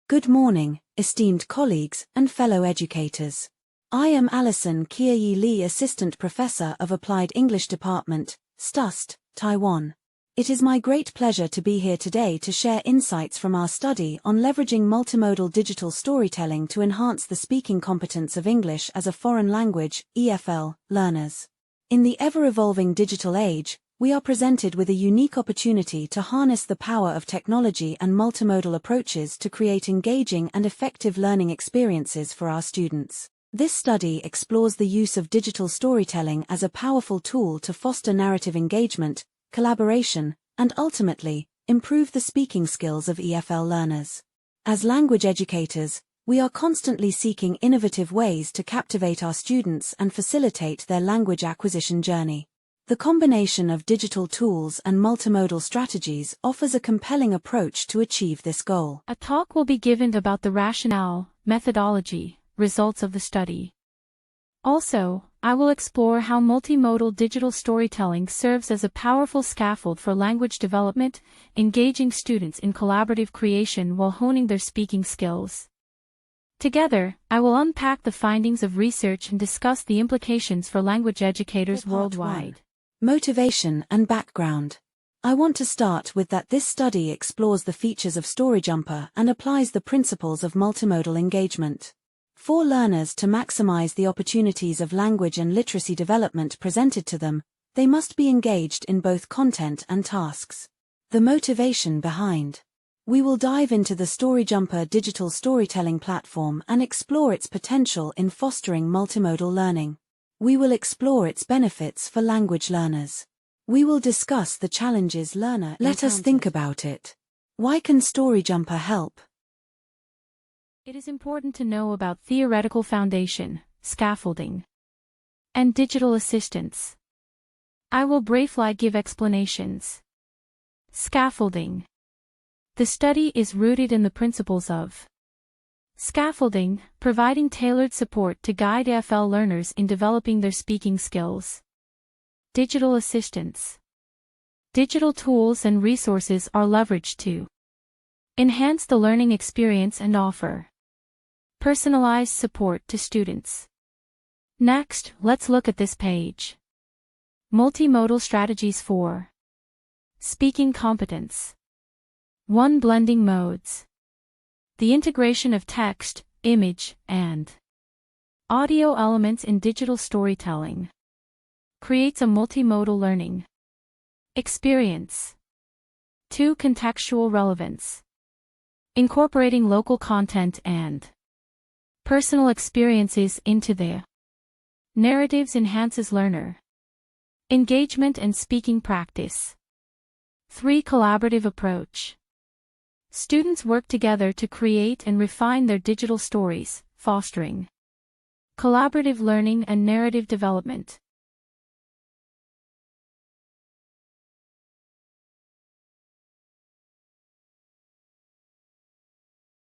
Good morning, esteemed colleagues and fellow educators. I am Alison Chia-Yi Lee, Assistant Professor of Applied English Department, STUST, Taiwan. It is my great pleasure to be here today to share insights from our study on leveraging multimodal digital storytelling to enhance the speaking competence of English as a foreign language, EFL, learners. In the ever-evolving digital age, we are presented with a unique opportunity to harness the power of technology and multimodal approaches to create engaging and effective learning experiences for our students. This study explores the use of digital storytelling as a powerful tool to foster narrative engagement, collaboration, and ultimately, improve the speaking skills of EFL learners. As language educators, we are constantly seeking innovative ways to captivate our students and facilitate their language acquisition journey. The combination of digital tools and multimodal strategies offers a compelling approach to achieve this goal. A talk will be given about the rationale, methodology, results of the study. Also, I will explore how multimodal digital storytelling serves as a powerful scaffold for language development, engaging students in collaborative creation while honing their speaking skills. Together, I will unpack the findings of research and discuss the implications for language educators worldwide. Motivation and background. I want to start with that this study explores the features of StoryJumper and applies the principles of multimodal engagement. For learners to maximize the opportunities of language and literacy development presented to them, they must be engaged in both content and tasks. The motivation behind. We will dive into the StoryJumper digital storytelling platform and explore its potential in fostering multimodal learning. We will explore its benefits for language learners. We will discuss the challenges learner Let us think about it. Why can StoryJumper help? It is important to know about theoretical foundation, scaffolding, and digital assistance. I will briefly give explanations. Scaffolding. The study is rooted in the principles of scaffolding, providing tailored support to guide EFL learners in developing their speaking skills. Digital assistance. Digital tools and resources are leveraged to enhance the learning experience and offer personalized support to students. Next, let's look at this page. Multimodal strategies for speaking competence. 1. Blending modes. The integration of text, image, and audio elements in digital storytelling creates a multimodal learning experience. 2. Contextual relevance. Incorporating local content and personal experiences into the narratives enhances learner engagement and speaking practice. 3. Collaborative approach. Students work together to create and refine their digital stories, fostering collaborative learning and narrative development.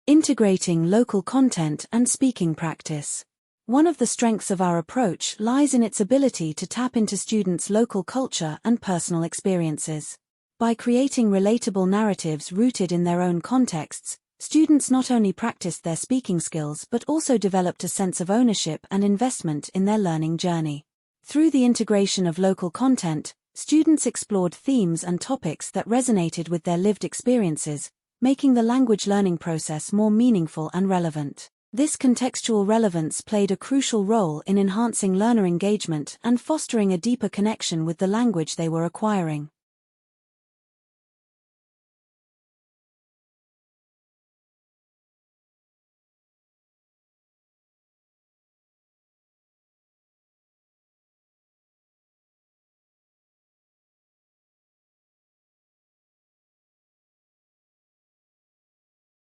Integrating local content and speaking practice. One of the strengths of our approach lies in its ability to tap into students' local culture and personal experiences. By creating relatable narratives rooted in their own contexts, students not only practiced their speaking skills but also developed a sense of ownership and investment in their learning journey. Through the integration of local content, students explored themes and topics that resonated with their lived experiences, making the language learning process more meaningful and relevant. This contextual relevance played a crucial role in enhancing learner engagement and fostering a deeper connection with the language they were acquiring. –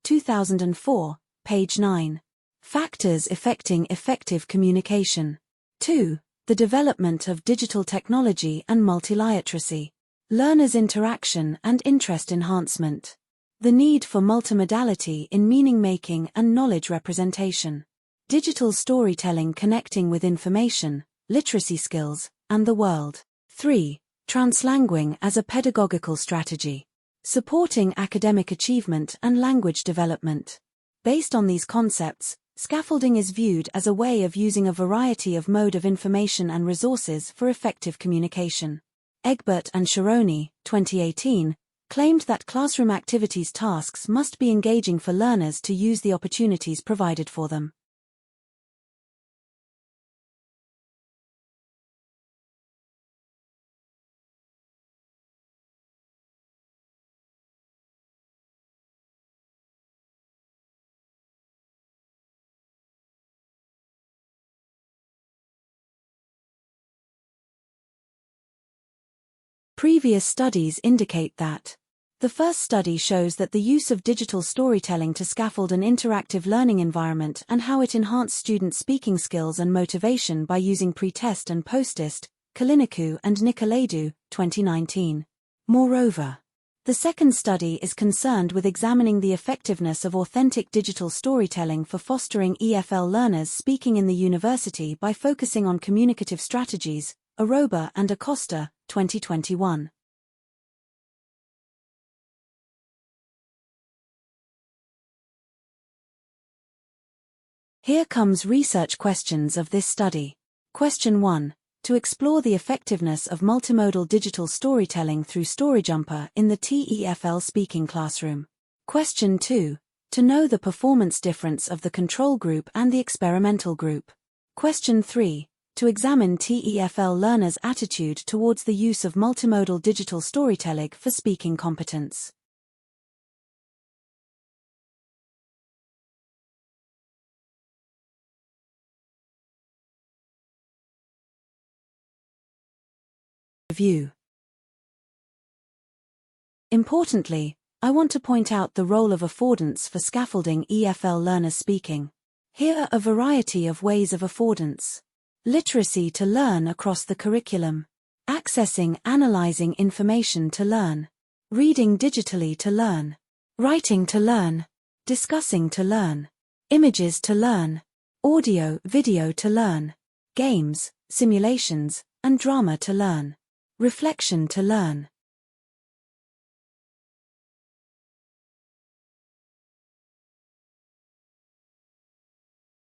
2004, page 9. Factors affecting effective communication. 2. The development of digital technology and multiliteracy. Learners' interaction and interest enhancement. The need for multimodality in meaning-making and knowledge representation. Digital storytelling connecting with information, literacy skills, and the world. 3. Translanguing as a pedagogical strategy. Supporting academic achievement and language development. Based on these concepts, scaffolding is viewed as a way of using a variety of mode of information and resources for effective communication. Egbert and Sharoni, 2018, claimed that classroom activities tasks must be engaging for learners to use the opportunities provided for them. Previous studies indicate that. The first study shows that the use of digital storytelling to scaffold an interactive learning environment and how it enhanced students' speaking skills and motivation by using pre-test and post-test, Kalinikou and Nicolaidou, 2019. Moreover, the second study is concerned with examining the effectiveness of authentic digital storytelling for fostering EFL learners speaking in the university by focusing on communicative strategies, Aroba and Acosta, 2021. Here comes research questions of this study. Question 1. To explore the effectiveness of multimodal digital storytelling through StoryJumper in the TEFL speaking classroom. Question 2. To know the performance difference of the control group and the experimental group. Question 3. To examine TEFL learners' attitude towards the use of multimodal digital storytelling for speaking competence. Review. Importantly, I want to point out the role of affordance for scaffolding EFL learners speaking. Here are a variety of ways of affordance. Literacy to learn across the curriculum. Accessing, analyzing information to learn. Reading digitally to learn. Writing to learn. Discussing to learn. Images to learn. Audio, video to learn. Games, simulations, and drama to learn. Reflection to learn.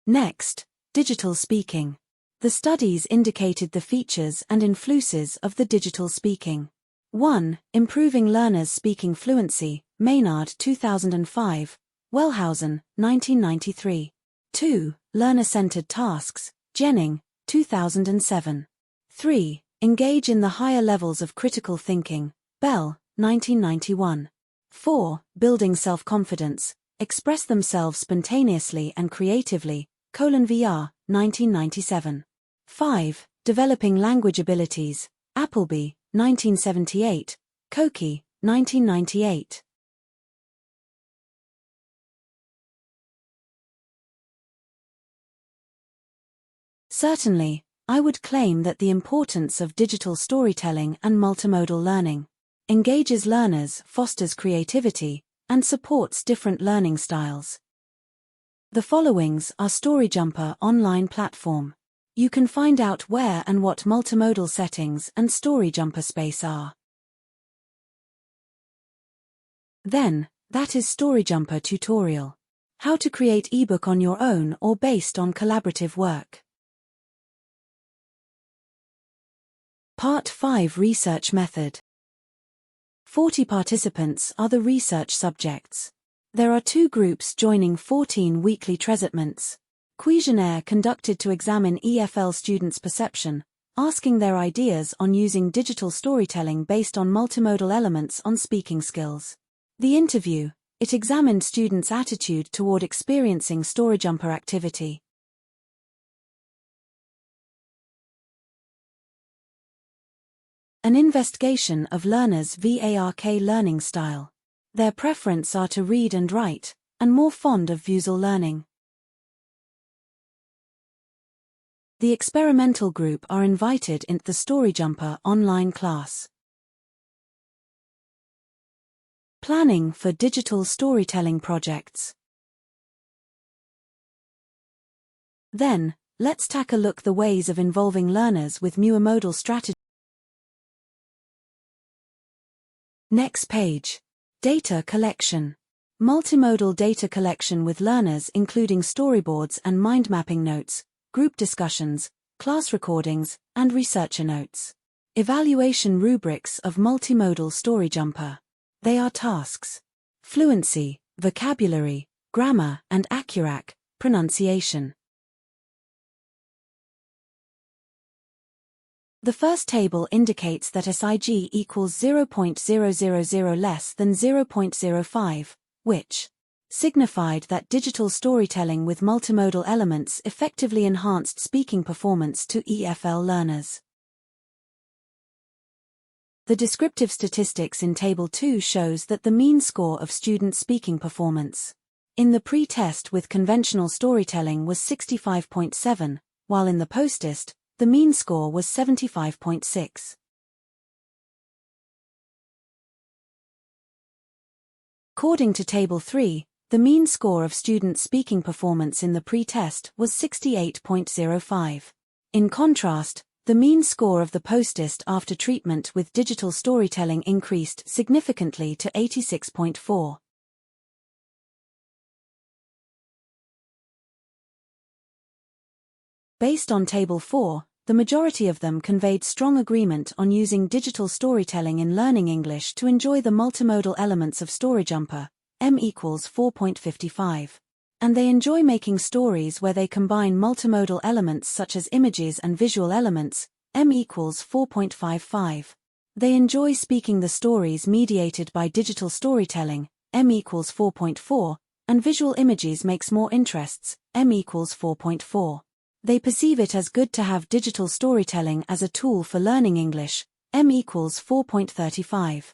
Next, digital speaking. The studies indicated the features and influences of the digital speaking. 1. Improving learners' speaking fluency, Maynard 2005, Wellhausen, 1993. 2. Learner-centered tasks, Jennings, 2007. 3. Engage in the higher levels of critical thinking, Bell, 1991. 4. Building self-confidence, express themselves spontaneously and creatively, VR, 1997. 5. Developing language abilities, Appleby, 1978, Koki, 1998. Certainly, I would claim that the importance of digital storytelling and multimodal learning engages learners, fosters creativity, and supports different learning styles. The followings are StoryJumper online platform. You can find out where and what multimodal settings and StoryJumper space are. Then, that is StoryJumper tutorial. How to create ebook on your own or based on collaborative work. Part 5 Research Method. 40 participants are the research subjects. There are 2 groups joining 14 weekly treatments. Questionnaire conducted to examine EFL students' perception, asking their ideas on using digital storytelling based on multimodal elements on speaking skills. The interview, it examined students' attitude toward experiencing StoryJumper activity. An investigation of learners' VARK learning style. Their preference are to read and write, and more fond of visual learning. The experimental group are invited into the StoryJumper online class. Planning for digital storytelling projects. Then, let's take a look the ways of involving learners with multimodal strategy. Next page. Data collection. Multimodal data collection with learners including storyboards and mind mapping notes, group discussions, class recordings, and researcher notes. Evaluation rubrics of multimodal StoryJumper. They are tasks: fluency, vocabulary, grammar, and accurate pronunciation. The first table indicates that SIG equals 0.000 less than 0.05, which signified that digital storytelling with multimodal elements effectively enhanced speaking performance to EFL learners. The descriptive statistics in Table 2 shows that the mean score of student speaking performance in the pre-test with conventional storytelling was 65.7, while in the post-test, the mean score was 75.6. According to Table 3, the mean score of student speaking performance in the pre-test was 68.05. In contrast, the mean score of the post-test after treatment with digital storytelling increased significantly to 86.4. Based on Table 4, the majority of them conveyed strong agreement on using digital storytelling in learning English to enjoy the multimodal elements of StoryJumper, M equals 4.55. And they enjoy making stories where they combine multimodal elements such as images and visual elements, M equals 4.55. They enjoy speaking the stories mediated by digital storytelling, M equals 4.4, and visual images makes more interests, M equals 4.4. They perceive it as good to have digital storytelling as a tool for learning English, M equals 4.35.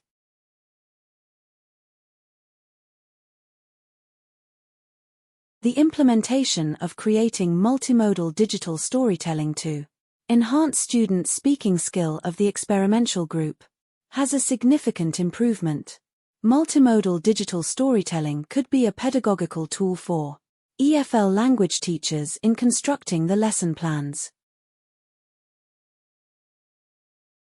The implementation of creating multimodal digital storytelling to enhance student speaking skill of the experimental group has a significant improvement. Multimodal digital storytelling could be a pedagogical tool for EFL language teachers in constructing the lesson plans.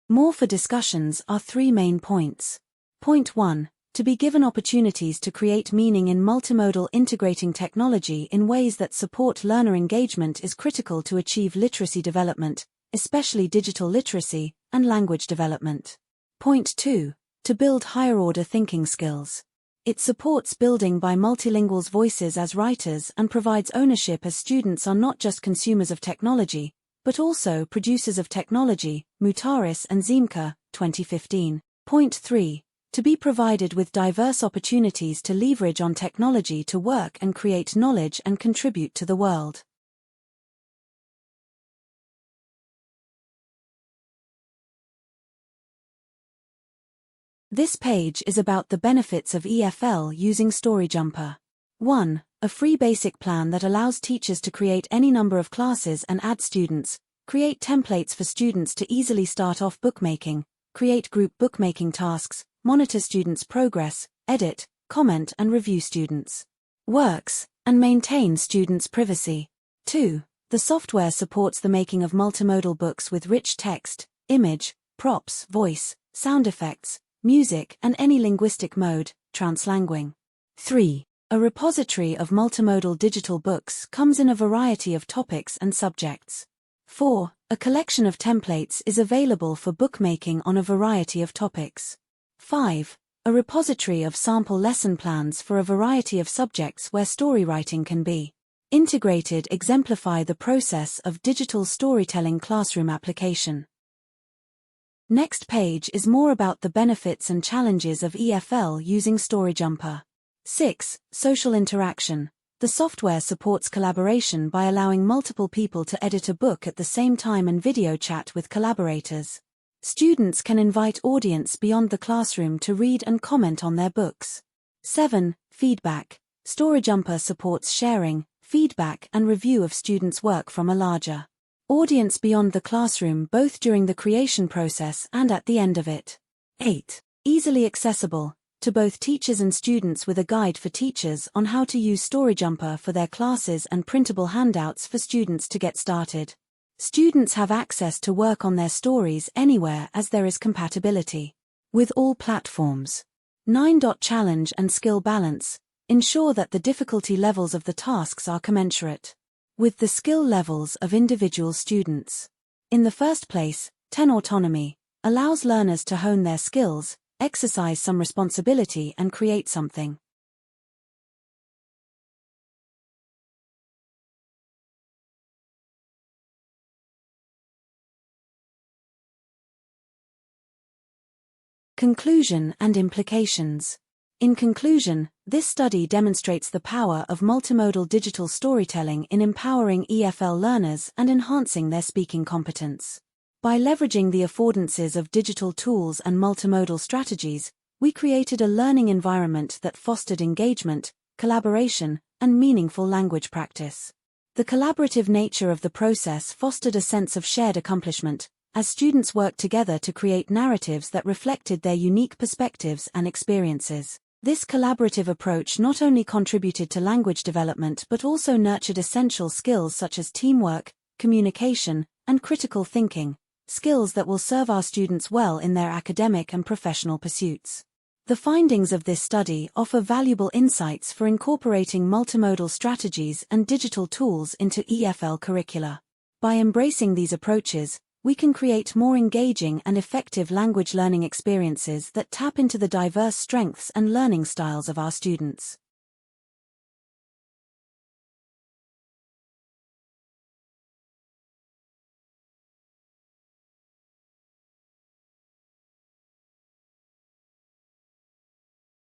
More for discussions are three main points. Point 1. To be given opportunities to create meaning in multimodal integrating technology in ways that support learner engagement is critical to achieve literacy development, especially digital literacy, and language development. Point 2. To build higher-order thinking skills. It supports building by multilinguals' voices as writers and provides ownership as students are not just consumers of technology, but also producers of technology, Mutaris and Ziemke, 2015. Point 3. To be provided with diverse opportunities to leverage on technology to work and create knowledge and contribute to the world. This page is about the benefits of EFL using StoryJumper. 1. A free basic plan that allows teachers to create any number of classes and add students, create templates for students to easily start off bookmaking, create group bookmaking tasks, monitor students' progress, edit, comment and review students' works, and maintain students' privacy. 2. The software supports the making of multimodal books with rich text, image, props, voice, sound effects, music and any linguistic mode, translanguing. 3. A repository of multimodal digital books comes in a variety of topics and subjects. 4. A collection of templates is available for bookmaking on a variety of topics. 5. A repository of sample lesson plans for a variety of subjects where storywriting can be integrated exemplify the process of digital storytelling classroom application. Next page is more about the benefits and challenges of EFL using StoryJumper. 6. Social interaction. The software supports collaboration by allowing multiple people to edit a book at the same time and video chat with collaborators. Students can invite audience beyond the classroom to read and comment on their books. 7. Feedback. StoryJumper supports sharing, feedback and review of students' work from a larger audience beyond the classroom both during the creation process and at the end of it. 8. Easily accessible, to both teachers and students with a guide for teachers on how to use StoryJumper for their classes and printable handouts for students to get started. Students have access to work on their stories anywhere as there is compatibility with all platforms. 9. Challenge and skill balance. Ensure that the difficulty levels of the tasks are commensurate with the skill levels of individual students. In the first place, 10 autonomy allows learners to hone their skills, exercise some responsibility and create something. Conclusion and implications. In conclusion, this study demonstrates the power of multimodal digital storytelling in empowering EFL learners and enhancing their speaking competence. By leveraging the affordances of digital tools and multimodal strategies, we created a learning environment that fostered engagement, collaboration, and meaningful language practice. The collaborative nature of the process fostered a sense of shared accomplishment, as students worked together to create narratives that reflected their unique perspectives and experiences. This collaborative approach not only contributed to language development but also nurtured essential skills such as teamwork, communication, and critical thinking, skills that will serve our students well in their academic and professional pursuits. The findings of this study offer valuable insights for incorporating multimodal strategies and digital tools into EFL curricula. By embracing these approaches, we can create more engaging and effective language learning experiences that tap into the diverse strengths and learning styles of our students.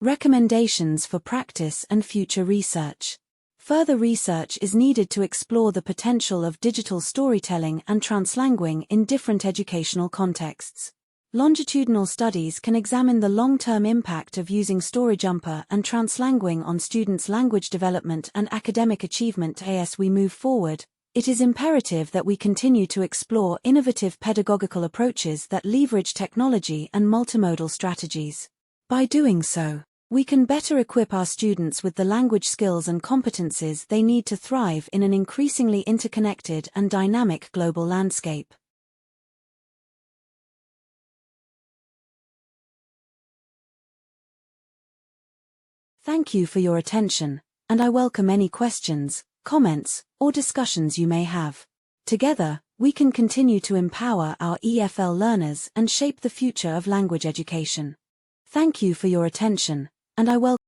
Recommendations for practice and future research. Further research is needed to explore the potential of digital storytelling and translanguing in different educational contexts. Longitudinal studies can examine the long-term impact of using StoryJumper and translanguing on students' language development and academic achievement. As we move forward, it is imperative that we continue to explore innovative pedagogical approaches that leverage technology and multimodal strategies. By doing so, we can better equip our students with the language skills and competencies they need to thrive in an increasingly interconnected and dynamic global landscape. Thank you for your attention, and I welcome any questions, comments, or discussions you may have. Together, we can continue to empower our EFL learners and shape the future of language education. Thank you for your attention, and I welcome